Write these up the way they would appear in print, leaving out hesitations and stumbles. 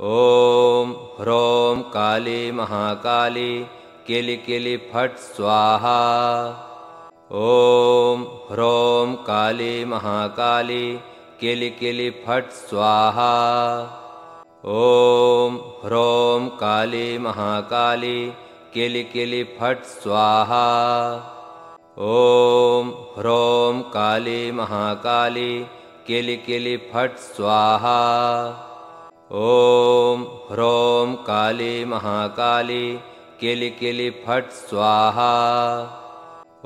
ॐ ह्रौं काली महाकाली केलि केलि फट् स्वाहा। ॐ ह्रौं काली महाकाली केलि केलि फट् स्वाहा। ॐ ह्रौं काली महाकाली केलि केलि फट् स्वाहा। ॐ ह्रौं काली महाकाली केलि केलि फट् स्वाहा। ॐ ह्रौं काली महाकाली केलि केलि फट् स्वाहा।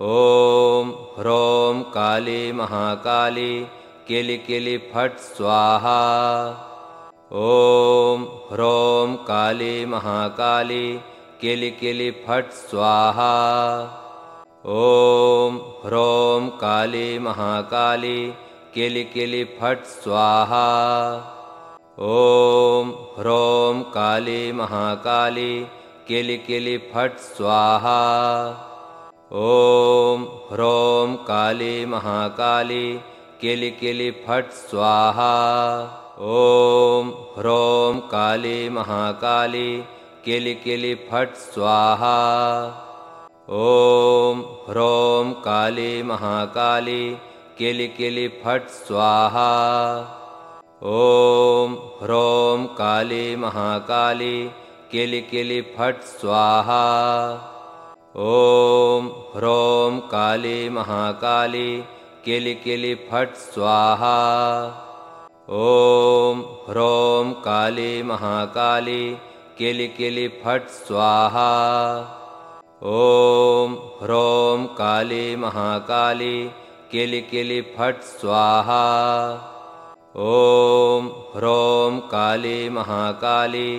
ॐ ह्रौं काली महाकाली केलि केलि फट् स्वाहा। ॐ ह्रौं काली महाकाली केलि केलि फट् स्वाहा। ॐ ह्रौं काली महाकाली केलि केलि फट् स्वाहा। ॐ ह्रौं काली महाकाली केलि केलि फट् स्वाहा। ॐ ह्रौं काली महाकाली केलि केलि फट् स्वाहा। ॐ ह्रौं काली महाकाली केलि केलि फट् स्वाहा। ॐ ह्रौं काली महाकाली केलि केलि फट् स्वाहा। ॐ ह्रौं काली महाकाली केलि केलि फट् स्वाहा। ॐ ह्रौं काली महाकाली केलि केलि फट् स्वाहा। ॐ ह्रौं काली महाकाली केलि केलि फट् स्वाहा। ॐ ह्रौं काली महाकाली केलि केलि फट् स्वाहा। ॐ ह्रौं काली महाकाली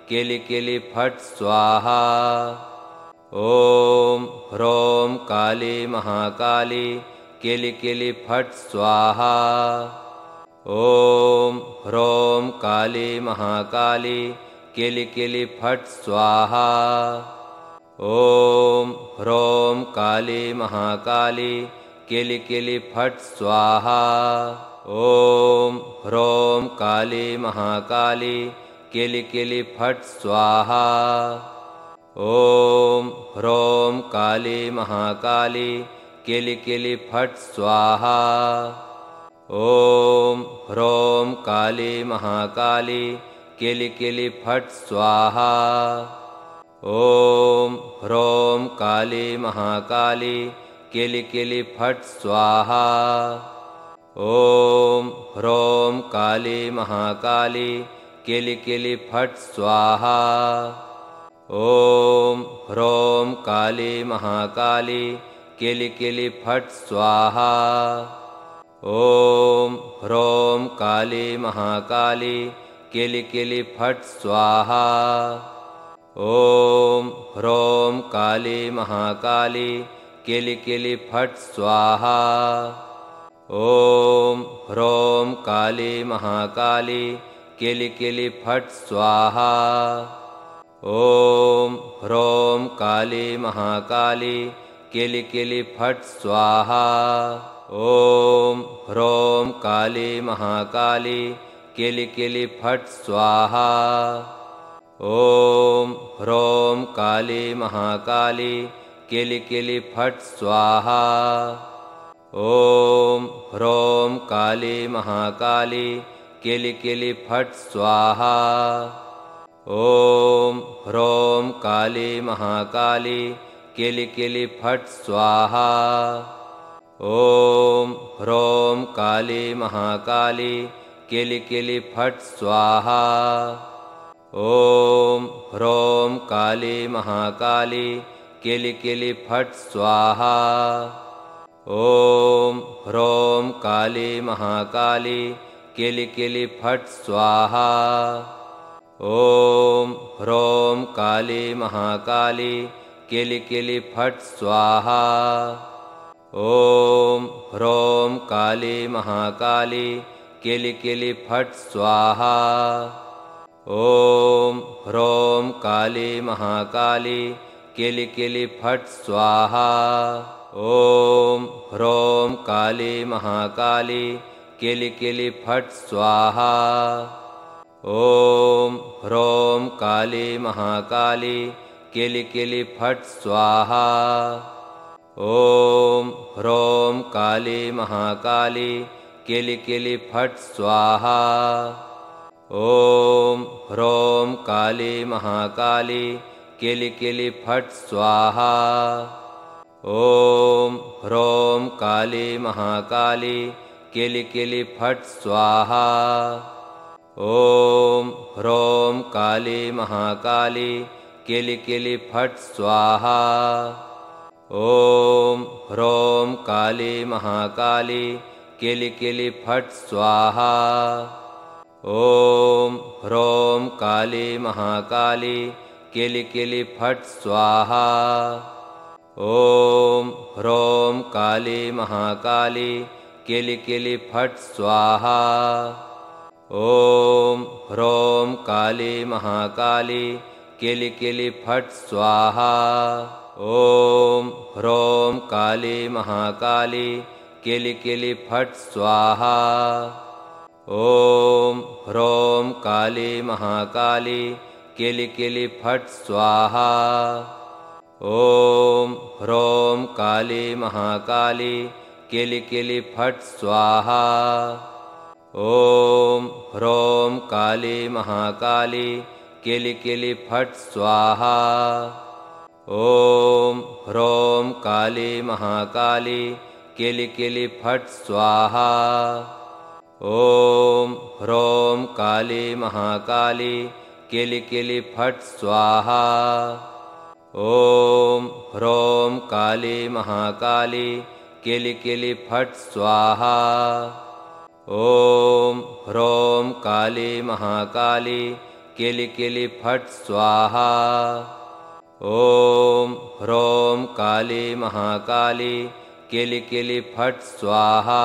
केलि केलि फट् स्वाहा। ॐ ह्रौं काली महाकाली केलि केलि फट् स्वाहा। ॐ ह्रौं काली महाकाली केलि केलि फट् स्वाहा। ॐ ह्रौं काली महाकाली केलि केलि फट् स्वाहा। ॐ ह्रौं काली महाकाली केलि केलि फट् स्वाहा। ॐ ह्रौं काली महाकाली केलि केलि फट् स्वाहा। ॐ ह्रौं काली महाकाली केलि केलि फट् स्वाहा। ॐ ह्रौं काली महाकाली केलि केलि फट् स्वाहा। ॐ ह्रौं काली महाकाली केलि केलि फट् स्वाहा। ॐ ह्रौं काली महाकाली केलि केलि फट् स्वाहा। ॐ ह्रौं काली महाकाली केलि केलि फट् स्वाहा। ॐ ह्रौं काली महाकाली केलि केलि फट् स्वाहा। ॐ ह्रौं काली महाकाली केलि केलि फट् स्वाहा। ॐ ह्रौं काली महाकाली केलि केलि फट् स्वाहा। ॐ ह्रौं काली महाकाली केलि केलि फट् स्वाहा। ॐ ह्रौं काली महाकाली केलि केलि फट् स्वाहा। ॐ ह्रौं काली महाकाली केलि केलि फट् स्वाहा। ॐ ह्रौं काली महाकाली केलि केलि फट् स्वाहा। ॐ ह्रौं काली महाकाली केलि केलि फट् स्वाहा। ॐ ह्रौं काली महाकाली केलि केलि फट् स्वाहा। ॐ ह्रौं काली महाकाली केलि केलि फट् स्वाहा। ॐ ह्रौं काली महाकाली केलि केलि फट् स्वाहा। ॐ ह्रौं काली महाकाली केलि केलि फट् स्वाहा। ॐ ह्रौं काली महाकाली केलि केलि फट् स्वाहा। ॐ ह्रौं काली महाकाली केलि केलि फट् स्वाहा। ॐ ह्रौं काली महाकाली किलि किलि फट् स्वाहा। ॐ ह्रौं काली महाकाली किलि किलि फट् स्वाहा। ॐ ह्रौं काली महाकाली किलि किलि फट् स्वाहा। ॐ ह्रौं काली महाकाली किलि किलि फट् स्वाहा। ॐ ह्रौं काली महाकाली किलि किलि फट् स्वाहा। ॐ ह्रौं काली महाकाली किलि किलि फट् स्वाहा। ॐ ह्रौं काली महाकाली किलि किलि फट् स्वाहा। ॐ ह्रौं काली महाकाली किलि किलि फट् स्वाहा। ॐ ह्रौं काली महाकाली किलि किलि फट् स्वाहा। ॐ ह्रौं काली महाकाली किलि किलि फट् स्वाहा। ॐ ह्रौं काली महाकाली किलि किलि फट् स्वाहा। ॐ ह्रौं काली महाकाली किलि किलि फट् स्वाहा। ॐ ह्रौं काली महाकाली किलि किलि फट् स्वाहा। ॐ ह्रौं काली महाकाली किलि किलि फट् स्वाहा। ॐ ह्रौं काली महाकाली किलि किलि फट् स्वाहा। ॐ ह्रौं काली महाकाली किलि किलि फट् स्वाहा। ॐ ह्रौं काली महाकाली किलि किलि फट् स्वाहा। ॐ ह्रौं काली महाकाली किलि किलि फट् स्वाहा।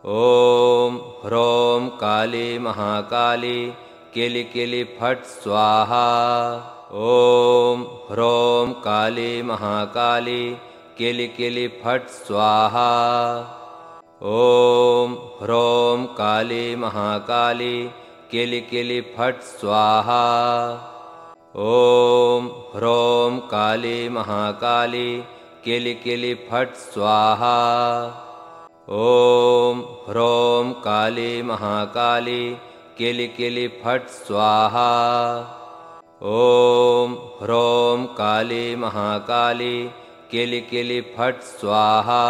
ॐ ह्रौं काली महाकाली किलि किलि फट् स्वाहा। ॐ ह्रौं काली महाकाली किलि किलि फट् स्वाहा। ॐ ह्रौं काली महाकाली किलि किलि फट् स्वाहा। ॐ ह्रौं काली महाकाली किलि किलि फट् स्वाहा। ॐ ह्रौं काली महाकाली किलि किलि फट् स्वाहा। ॐ ह्रौं काली महाकाली किलि किलि फट् स्वाहा।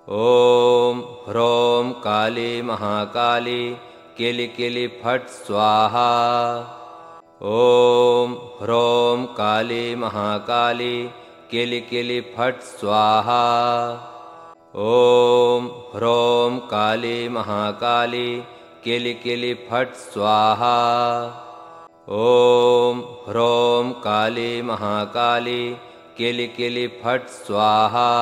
ॐ ह्रौं काली महाकाली किलि किलि फट् स्वाहा। ॐ ह्रौं काली महाकाली किलि किलि फट् स्वाहा। ॐ ह्रौं काली महाकाली किलि किलि फट् स्वाहा। ॐ ह्रौं काली महाकाली किलि किलि फट् स्वाहा।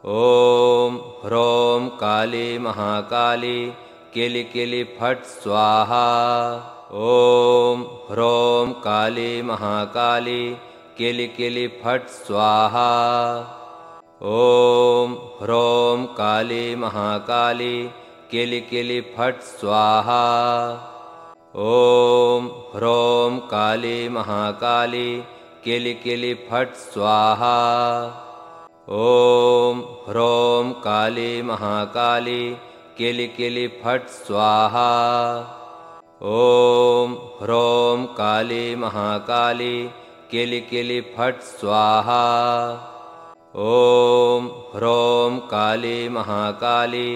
ॐ ह्रौं काली महाकाली किलि किलि फट् स्वाहा। ॐ ह्रौं काली महाकाली किलि किलि फट् स्वाहा। ॐ ह्रौं काली महाकाली किलि किलि फट् स्वाहा। ॐ ह्रौं काली महाकाली किलि किलि फट् स्वाहा। ॐ ह्रौं काली महाकाली किलि किलि फट् स्वाहा। ॐ ह्रौं काली महाकाली किलि किलि फट् स्वाहा। ॐ ह्रौं काली महाकाली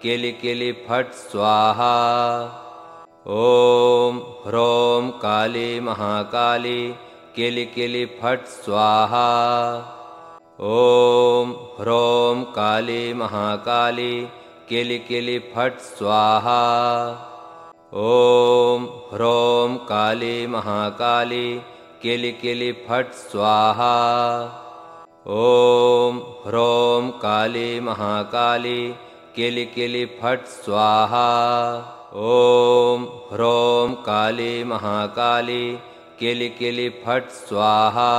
किलि किलि फट् स्वाहा। ॐ ह्रौं काली महाकाली किलि किलि फट् स्वाहा। ॐ ह्रौं काली महाकाली किलि किलि फट् स्वाहा। ॐ ह्रौं काली महाकाली किलि किलि फट् स्वाहा। ॐ ह्रौं काली महाकाली किलि किलि फट् स्वाहा। ॐ ह्रौं काली महाकाली किलि किलि फट् स्वाहा।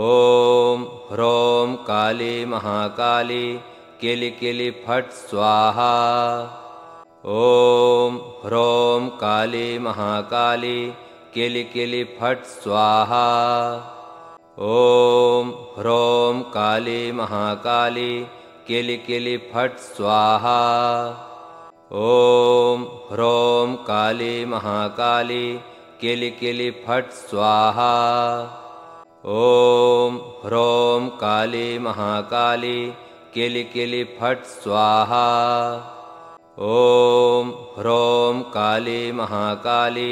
ॐ ह्रौं काली महाकाली किलि किलि फट् स्वाहा। ॐ ह्रौं काली महाकाली केलि केलि फट् स्वाहा। ॐ ह्रौं काली महाकाली केलि केलि फट् स्वाहा। ॐ ह्रौं काली महाकाली केलि केलि फट् स्वाहा। ॐ ह्रौं काली महाकाली केलि केलि फट् स्वाहा। ॐ ह्रौं काली महाकाली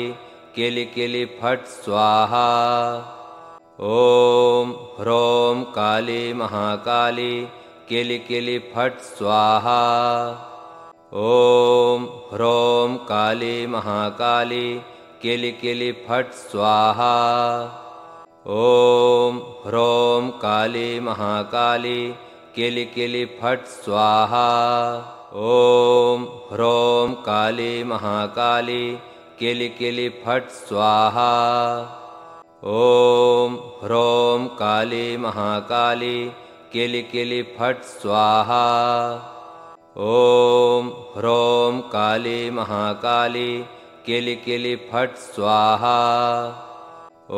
केलि केलि फट् स्वाहा। ॐ ह्रौं काली महाकाली केलि केलि फट् स्वाहा। ॐ ह्रौं काली महाकाली केलि केलि फट् स्वाहा। ॐ ह्रौं काली महाकाली केलि केलि फट् स्वाहा। ॐ ह्रौं काली महाकाली केलि केलि फट् स्वाहा। ॐ ह्रौं काली महाकाली केलि केलि फट् स्वाहा। ॐ ह्रौं काली महाकाली केलि केलि फट् स्वाहा।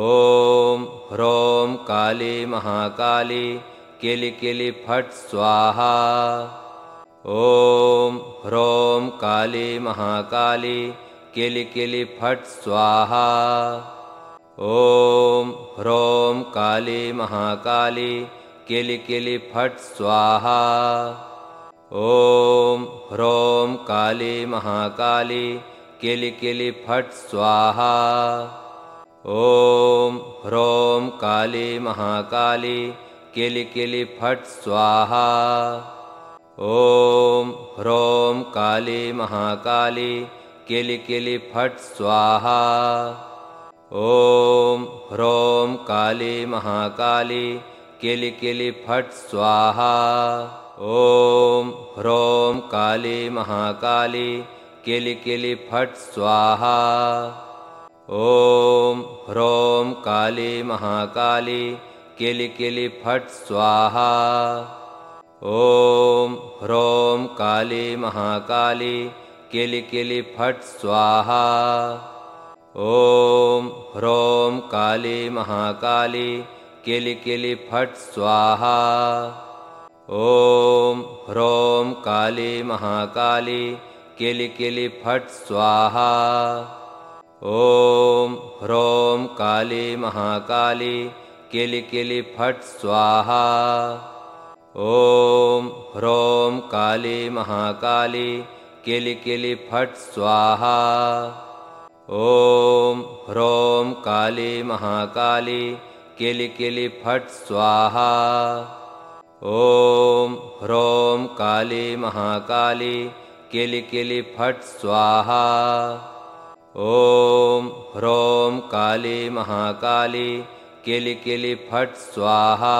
ॐ ह्रौं काली महाकाली केलि केलि फट् स्वाहा। ॐ ह्रौं काली महाकाली केलि केलि फट् स्वाहा। ॐ ह्रौं काली महाकाली केलि केलि फट् स्वाहा। ॐ ह्रौं काली महाकाली केलि केलि फट् स्वाहा। ॐ ह्रौं काली महाकाली केलि केलि फट् स्वाहा। ॐ ह्रौं काली महाकाली केलि केलि फट् स्वाहा। ॐ ह्रौं काली महाकाली केलि केलि फट् स्वाहा। ॐ ह्रौं काली महाकाली केलि केलि फट् स्वाहा। ॐ ह्रौं काली महाकाली केलि केलि फट् स्वाहा। ॐ ह्रौं काली महाकाली केलि केलि फट् स्वाहा। ॐ ह्रौं काली महाकाली केलि केलि फट् स्वाहा। ॐ ह्रौं काली महाकाली केलि केलि फट् स्वाहा। ॐ ह्रौं काली महाकाली केलि केलि फट् स्वाहा। ॐ ह्रौं काली महाकाली केलि केलि फट् स्वाहा। ॐ ह्रौं काली महाकाली केलि केलि फट् स्वाहा। ॐ ह्रौं काली महाकाली केलि केलि फट् स्वाहा। ॐ ह्रौं काली महाकाली केलि केलि फट् स्वाहा।